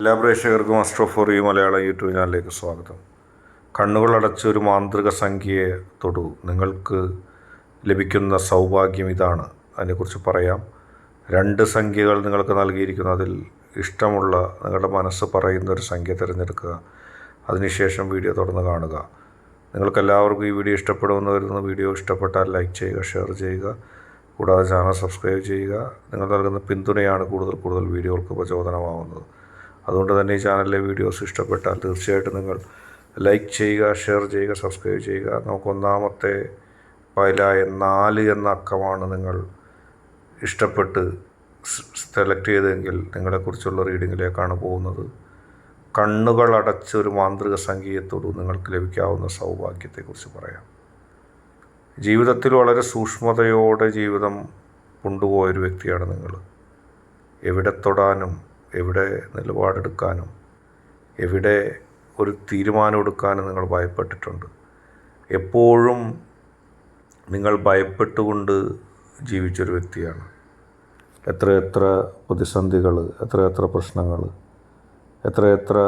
എല്ലാ പ്രേക്ഷകർക്കും അസ്ട്രോഫോറി മലയാളം യൂട്യൂബ് ചാനലിലേക്ക് സ്വാഗതം. കണ്ണുകളടച്ച് ഒരു മാന്ത്രിക സംഖ്യയെ തൊടു, നിങ്ങൾക്ക് ലഭിക്കുന്ന സൗഭാഗ്യം ഇതാണ്. അതിനെക്കുറിച്ച് പറയാം. 2 സംഖ്യകൾ നിങ്ങൾക്ക് നൽകിയിരിക്കുന്നു. അതിൽ ഇഷ്ടമുള്ള നിങ്ങളുടെ മനസ്സ് പറയുന്ന ഒരു സംഖ്യ തിരഞ്ഞെടുക്കുക. അതിനുശേഷം വീഡിയോ തുടർന്ന് കാണുക. നിങ്ങൾക്കെല്ലാവർക്കും ഈ വീഡിയോ ഇഷ്ടപ്പെടുമെന്ന് കരുതുന്ന വീഡിയോ ഇഷ്ടപ്പെട്ടാൽ ലൈക്ക് ചെയ്യുക, ഷെയർ ചെയ്യുക. കൂടാതെ ചാനൽ സബ്സ്ക്രൈബ് ചെയ്യുക. നിങ്ങൾ നൽകുന്ന പിന്തുണയാണ് കൂടുതൽ വീഡിയോകൾക്ക് പ്രചോദനമാവുന്നത്. അതുകൊണ്ട് തന്നെ ഈ ചാനലിലെ വീഡിയോസ് ഇഷ്ടപ്പെട്ടാൽ തീർച്ചയായിട്ടും നിങ്ങൾ ലൈക്ക് ചെയ്യുക, ഷെയർ ചെയ്യുക, സബ്സ്ക്രൈബ് ചെയ്യുക. നമുക്ക് ഒന്നാമത്തെ പൈലായ 4 എന്ന അക്കമാണ് നിങ്ങൾ ഇഷ്ടപ്പെട്ട് സെലക്ട് ചെയ്തെങ്കിൽ നിങ്ങളെക്കുറിച്ചുള്ള റീഡിങ്ങിലേക്കാണ് പോകുന്നത്. കണ്ണുകൾ അടച്ച് ഒരു മാന്ത്രിക സംഖ്യത്തോട് നിങ്ങൾക്ക് ലഭിക്കാവുന്ന സൗഭാഗ്യത്തെക്കുറിച്ച് പറയാം. ജീവിതത്തിൽ വളരെ സൂക്ഷ്മതയോടെ ജീവിതം കൊണ്ടുപോയൊരു വ്യക്തിയാണ് നിങ്ങൾ. എവിടെ തൊടാനും, എവിടെ നിലപാടെടുക്കാനും, എവിടെ ഒരു തീരുമാനമെടുക്കാനും നിങ്ങൾ ഭയപ്പെട്ടിട്ടുണ്ട്. എപ്പോഴും നിങ്ങൾ ഭയപ്പെട്ടുകൊണ്ട് ജീവിച്ചൊരു വ്യക്തിയാണ്. എത്ര പ്രതിസന്ധികൾ, എത്ര പ്രശ്നങ്ങൾ, എത്ര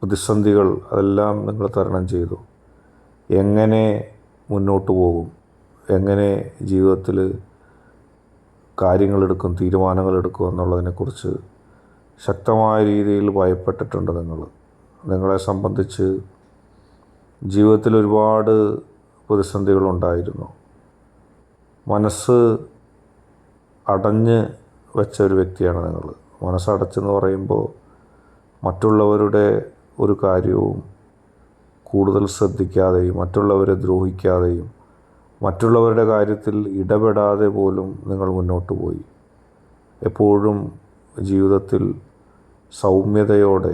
പ്രതിസന്ധികൾ, അതെല്ലാം നിങ്ങൾ തരണം ചെയ്തു. എങ്ങനെ മുന്നോട്ട് പോകും, എങ്ങനെ ജീവിതത്തിൽ കാര്യങ്ങളെടുക്കും, തീരുമാനങ്ങളെടുക്കും എന്നുള്ളതിനെക്കുറിച്ച് ശക്തമായ രീതിയിൽ ഭയപ്പെട്ടിട്ടുണ്ട് നിങ്ങളെ സംബന്ധിച്ച് ജീവിതത്തിൽ ഒരുപാട് പ്രതിസന്ധികളുണ്ടായിരുന്നു. മനസ്സ് അടഞ്ഞ് വെച്ച ഒരു വ്യക്തിയാണ് നിങ്ങൾ. മനസ്സടച്ചെന്ന് പറയുമ്പോൾ മറ്റുള്ളവരുടെ ഒരു കാര്യവും കൂടുതൽ ശ്രദ്ധിക്കാതെയും, മറ്റുള്ളവരെ ദ്രോഹിക്കാതെയും, മറ്റുള്ളവരുടെ കാര്യത്തിൽ ഇടപെടാതെ പോലും നിങ്ങൾ മുന്നോട്ട് പോയി. എപ്പോഴും ജീവിതത്തിൽ സൗമ്യതയോടെ,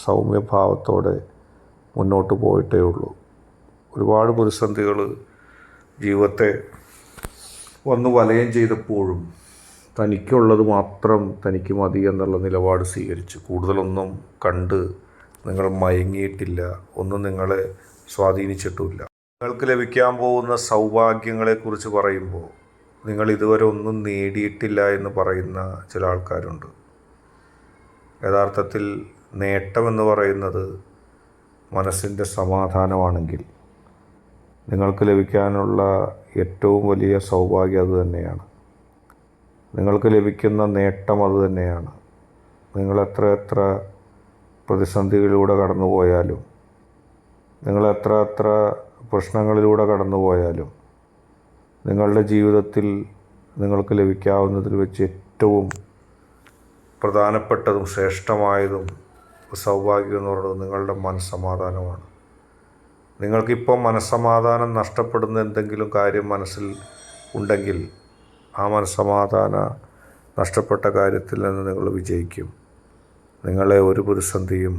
സൗമ്യഭാവത്തോടെ മുന്നോട്ട് പോയിട്ടേ ഉള്ളൂ. ഒരുപാട് പ്രതിസന്ധികൾ ജീവിതത്തെ വന്ന് വലയം ചെയ്തപ്പോഴും തനിക്കുള്ളത് മാത്രം തനിക്ക് മതി എന്നുള്ള നിലപാട് സ്വീകരിച്ചു. കൂടുതലൊന്നും കണ്ട് നിങ്ങൾ മയങ്ങിയിട്ടില്ല, ഒന്നും നിങ്ങളെ സ്വാധീനിച്ചിട്ടുമില്ല. നിങ്ങൾക്ക് ലഭിക്കാൻ പോകുന്ന സൗഭാഗ്യങ്ങളെക്കുറിച്ച് പറയുമ്പോൾ നിങ്ങൾ ഇതുവരെ ഒന്നും നേടിയിട്ടില്ല എന്ന് പറയുന്ന ചില ആൾക്കാരുണ്ട്. യഥാർത്ഥത്തിൽ നേട്ടമെന്ന് പറയുന്നത് മനസ്സിൻ്റെ സമാധാനമാണെങ്കിൽ നിങ്ങൾക്ക് ലഭിക്കാനുള്ള ഏറ്റവും വലിയ സൗഭാഗ്യം അത് തന്നെയാണ്. നിങ്ങൾക്ക് ലഭിക്കുന്ന നേട്ടം അത് തന്നെയാണ്. നിങ്ങൾ എത്ര പ്രതിസന്ധികളിലൂടെ കടന്നുപോയാലും, നിങ്ങൾ എത്ര പ്രശ്നങ്ങളിലൂടെ കടന്നുപോയാലും, നിങ്ങളുടെ ജീവിതത്തിൽ നിങ്ങൾക്ക് ലഭിക്കാവുന്നതിൽ വെച്ച് ഏറ്റവും പ്രധാനപ്പെട്ടതും ശ്രേഷ്ഠമായതും സൗഭാഗ്യം എന്ന് പറയുന്നത് നിങ്ങളുടെ മനസ്സമാധാനമാണ്. നിങ്ങൾക്കിപ്പം മനസ്സമാധാനം നഷ്ടപ്പെടുന്ന എന്തെങ്കിലും കാര്യം മനസ്സിൽ ഉണ്ടെങ്കിൽ ആ മനസ്സമാധാന നഷ്ടപ്പെട്ട കാര്യത്തിൽ നിന്ന് നിങ്ങൾ വിജയിക്കും. നിങ്ങളെ ഒരു പ്രതിസന്ധിയും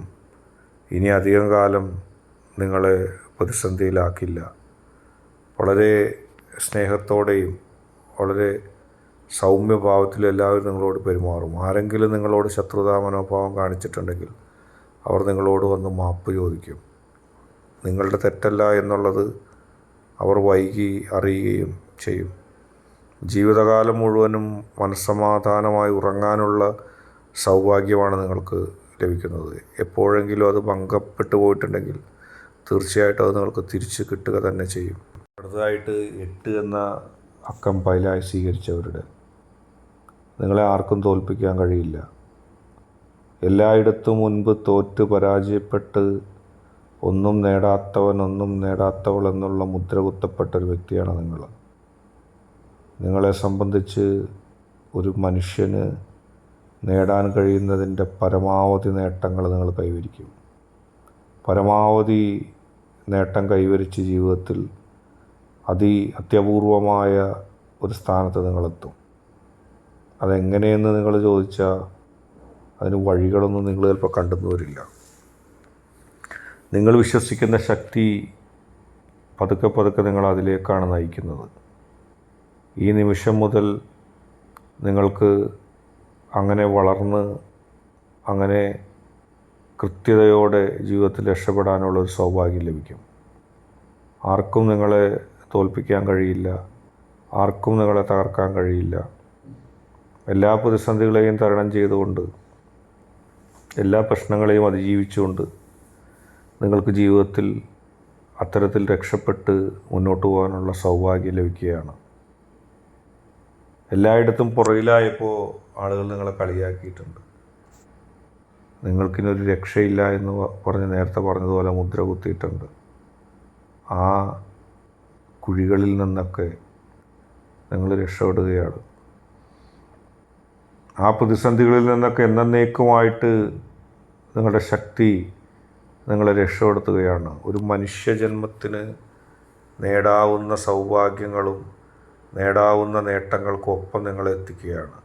ഇനി അധികം കാലം നിങ്ങളെ പ്രതിസന്ധിയിലാക്കില്ല. വളരെ സ്നേഹത്തോടെയും വളരെ സൗമ്യഭാവത്തിലും എല്ലാവരും നിങ്ങളോട് പെരുമാറും. ആരെങ്കിലും നിങ്ങളോട് ശത്രുതാ മനോഭാവം കാണിച്ചിട്ടുണ്ടെങ്കിൽ അവർ നിങ്ങളോട് വന്ന് മാപ്പ് ചോദിക്കും. നിങ്ങളുടെ തെറ്റല്ല എന്നുള്ളത് അവർ വൈകി അറിയുകയും ചെയ്യും. ജീവിതകാലം മുഴുവനും മനസ്സമാധാനമായി ഉറങ്ങാനുള്ള സൗഭാഗ്യമാണ് നിങ്ങൾക്ക് ലഭിക്കുന്നത്. എപ്പോഴെങ്കിലും അത് ഭംഗപ്പെട്ടു പോയിട്ടുണ്ടെങ്കിൽ തീർച്ചയായിട്ടും അത് നിങ്ങൾക്ക് തിരിച്ച് കിട്ടുക തന്നെ ചെയ്യും. അടുത്തതായിട്ട് 8 എന്ന അക്കം പൈലായി സ്വീകരിച്ചവരുടെ നിങ്ങളെ ആർക്കും തോൽപ്പിക്കാൻ കഴിയില്ല. എല്ലായിടത്തും മുൻപ് തോറ്റ് പരാജയപ്പെട്ട് ഒന്നും നേടാത്തവൻ, ഒന്നും നേടാത്തവൾ എന്നുള്ള മുദ്ര കുത്തപ്പെട്ടൊരു വ്യക്തിയാണ് നിങ്ങൾ. നിങ്ങളെ സംബന്ധിച്ച് ഒരു മനുഷ്യന് നേടാൻ കഴിയുന്നതിൻ്റെ പരമാവധി നേട്ടങ്ങൾ നിങ്ങൾ കൈവരിക്കും. പരമാവധി നേട്ടം കൈവരിച്ച് ജീവിതത്തിൽ അത്യപൂർവമായ ഒരു സ്ഥാനത്ത് നിങ്ങളെത്തും. അതെങ്ങനെയെന്ന് നിങ്ങൾ ചോദിച്ചാൽ അതിന് വഴികളൊന്നും നിങ്ങൾ ചിലപ്പോൾ കണ്ടെന്ന് വരില്ല. നിങ്ങൾ വിശ്വസിക്കുന്ന ശക്തി പതുക്കെ നിങ്ങൾ അതിലേക്കാണ് നയിക്കുന്നത്. ഈ നിമിഷം മുതൽ നിങ്ങൾക്ക് അങ്ങനെ വളർന്ന് അങ്ങനെ കൃത്യതയോടെ ജീവിതത്തിൽ രക്ഷപ്പെടാനുള്ളൊരു സൗഭാഗ്യം ലഭിക്കും. ആർക്കും നിങ്ങളെ തോൽപ്പിക്കാൻ കഴിയില്ല, ആർക്കും നിങ്ങളെ തകർക്കാൻ കഴിയില്ല. എല്ലാ പ്രതിസന്ധികളെയും തരണം ചെയ്തുകൊണ്ട് എല്ലാ പ്രശ്നങ്ങളെയും അതിജീവിച്ചുകൊണ്ട് നിങ്ങൾക്ക് ജീവിതത്തിൽ അത്തരത്തിൽ രക്ഷപ്പെട്ട് മുന്നോട്ട് പോകാനുള്ള സൗഭാഗ്യം ലഭിക്കുകയാണ്. എല്ലായിടത്തും പുറകിലായപ്പോൾ ആളുകൾ നിങ്ങളെ കളിയാക്കിയിട്ടുണ്ട്. നിങ്ങൾക്കിനൊരു രക്ഷയില്ല എന്ന് പറഞ്ഞ് നേരത്തെ പറഞ്ഞതുപോലെ മുദ്ര കുത്തിയിട്ടുണ്ട്. ആ കുഴികളിൽ നിന്നൊക്കെ നിങ്ങൾ രക്ഷപ്പെടുകയാണ്. ആ പ്രതിസന്ധികളിൽ നിന്നൊക്കെ എന്നേക്കുമായിട്ട് നിങ്ങളുടെ ശക്തി നിങ്ങളെ രക്ഷപ്പെടുത്തുകയാണ്. ഒരു മനുഷ്യജന്മത്തിന് നേടാവുന്ന സൗഭാഗ്യങ്ങളും നേടാവുന്ന നേട്ടങ്ങൾക്കൊപ്പം നിങ്ങളെ എത്തിക്കുകയാണ്.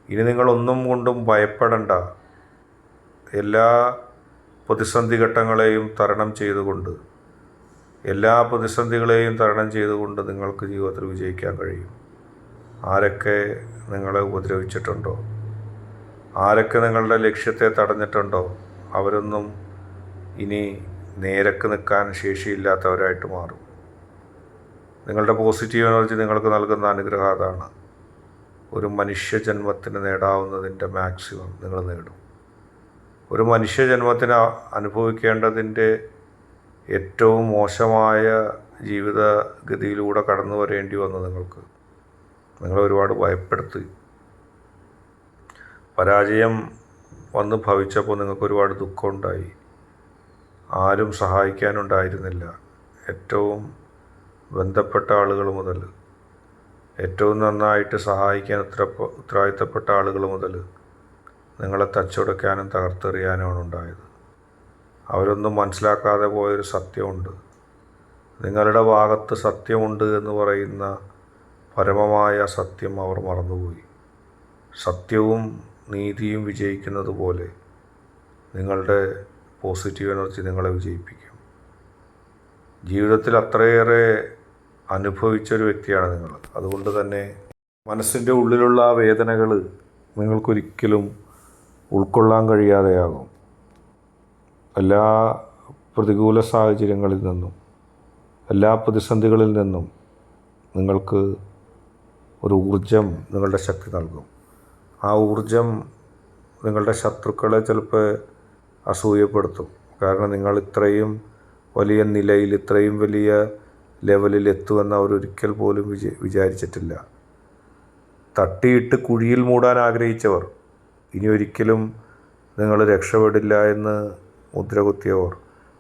ഇനി നിങ്ങളൊന്നും കൊണ്ടും ഭയപ്പെടേണ്ട. എല്ലാ പ്രതിസന്ധി ഘട്ടങ്ങളെയും തരണം ചെയ്തുകൊണ്ട് നിങ്ങൾക്ക് ജീവിതത്തിൽ വിജയിക്കാൻ കഴിയും. ആരൊക്കെ നിങ്ങളെ ഉപദ്രവിച്ചിട്ടുണ്ടോ, ആരൊക്കെ നിങ്ങളുടെ ലക്ഷ്യത്തെ തടഞ്ഞിട്ടുണ്ടോ, അവരൊന്നും ഇനി നേരക്ക് നിൽക്കാൻ ശേഷിയില്ലാത്തവരായിട്ട് മാറും. നിങ്ങളുടെ പോസിറ്റീവ് എനർജി നിങ്ങൾക്ക് നൽകുന്ന അനുഗ്രഹം അതാണ്. ഒരു മനുഷ്യജന്മത്തിന് നേടാവുന്നതിൻ്റെ മാക്സിമം നിങ്ങൾ നേടും. ഒരു മനുഷ്യജന്മത്തിന് അനുഭവിക്കേണ്ടതിൻ്റെ ഏറ്റവും മോശമായ ജീവിതഗതിയിലൂടെ കടന്നു വരേണ്ടി വന്നു നിങ്ങളെ ഒരുപാട് ഭയപ്പെടുത്തി. പരാജയം വന്ന് ഭവിച്ചപ്പോൾ നിങ്ങൾക്ക് ഒരുപാട് ദുഃഖമുണ്ടായി. ആരും സഹായിക്കാനുണ്ടായിരുന്നില്ല. ഏറ്റവും ബന്ധപ്പെട്ട ആളുകൾ മുതൽ, ഏറ്റവും നന്നായിട്ട് സഹായിക്കാൻ ഉത്തരവാദിത്തപ്പെട്ട ആളുകൾ മുതൽ നിങ്ങളെ തച്ചുടയ്ക്കാനും തകർത്തെറിയാനുമാണ് ഉണ്ടായത്. അവരൊന്നും മനസ്സിലാക്കാതെ പോയൊരു സത്യമുണ്ട്. നിങ്ങളുടെ ഭാഗത്ത് സത്യമുണ്ട് എന്ന് പറയുന്ന പരമമായ സത്യം അവർ മറന്നുപോയി. സത്യവും നീതിയും വിജയിക്കുന്നത് പോലെ നിങ്ങളുടെ പോസിറ്റീവ് എനർജി നിങ്ങളെ വിജയിപ്പിക്കും. ജീവിതത്തിൽ അത്രയേറെ അനുഭവിച്ചൊരു വ്യക്തിയാണ് നിങ്ങൾ. അതുകൊണ്ട് തന്നെ മനസ്സിൻ്റെ ഉള്ളിലുള്ള ആ വേദനകൾ നിങ്ങൾക്കൊരിക്കലും ഉൾക്കൊള്ളാൻ കഴിയാതെയാകും. എല്ലാ പ്രതികൂല സാഹചര്യങ്ങളിൽ നിന്നും, എല്ലാ പ്രതിസന്ധികളിൽ നിന്നും നിങ്ങൾക്ക് ഒരു ഊർജം നിങ്ങളുടെ ശക്തി നൽകും. ആ ഊർജം നിങ്ങളുടെ ശത്രുക്കളെ ചിലപ്പോൾ അസൂയപ്പെടുത്തും. കാരണം നിങ്ങൾ ഇത്രയും വലിയ നിലയിൽ, ഇത്രയും വലിയ ലെവലിൽ എത്തുമെന്ന് അവരൊരിക്കൽ പോലും വിചാരിച്ചിട്ടില്ല. തട്ടിയിട്ട് കുഴിയിൽ മൂടാൻ ആഗ്രഹിച്ചവർ, ഇനി ഒരിക്കലും നിങ്ങൾ രക്ഷപ്പെടില്ല എന്ന് മുദ്ര കുത്തിയവർ,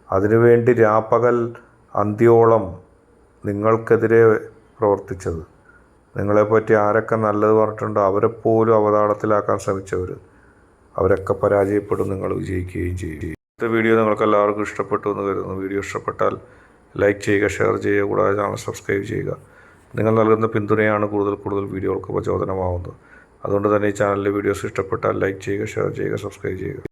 അതിനുവേണ്ടി രാപ്പകൽ അന്ത്യോളം നിങ്ങൾക്കെതിരെ പ്രവർത്തിച്ചത്, നിങ്ങളെപ്പറ്റി ആരൊക്കെ നല്ലത് പറഞ്ഞിട്ടുണ്ടോ അവരെപ്പോലും അവതാളത്തിലാക്കാൻ ശ്രമിച്ചവർ, അവരൊക്കെ പരാജയപ്പെടും, നിങ്ങൾ വിജയിക്കുകയും ചെയ്യും. ഇന്നത്തെ വീഡിയോ നിങ്ങൾക്ക് എല്ലാവർക്കും ഇഷ്ടപ്പെട്ടു എന്ന് കരുതുന്നു. വീഡിയോ ഇഷ്ടപ്പെട്ടാൽ ലൈക്ക് ചെയ്യുക, ഷെയർ ചെയ്യുക, കൂടാതെ ചാനൽ സബ്സ്ക്രൈബ് ചെയ്യുക. നിങ്ങൾ നൽകുന്ന പിന്തുണയാണ് കൂടുതൽ വീഡിയോകൾക്ക് പ്രചോദനമാവുന്നത്. അതുകൊണ്ട് തന്നെ ഈ ചാനലിലെ വീഡിയോസ് ഇഷ്ടപ്പെട്ടാൽ ലൈക്ക് ചെയ്യുക, ഷെയർ ചെയ്യുക, സബ്സ്ക്രൈബ് ചെയ്യുക.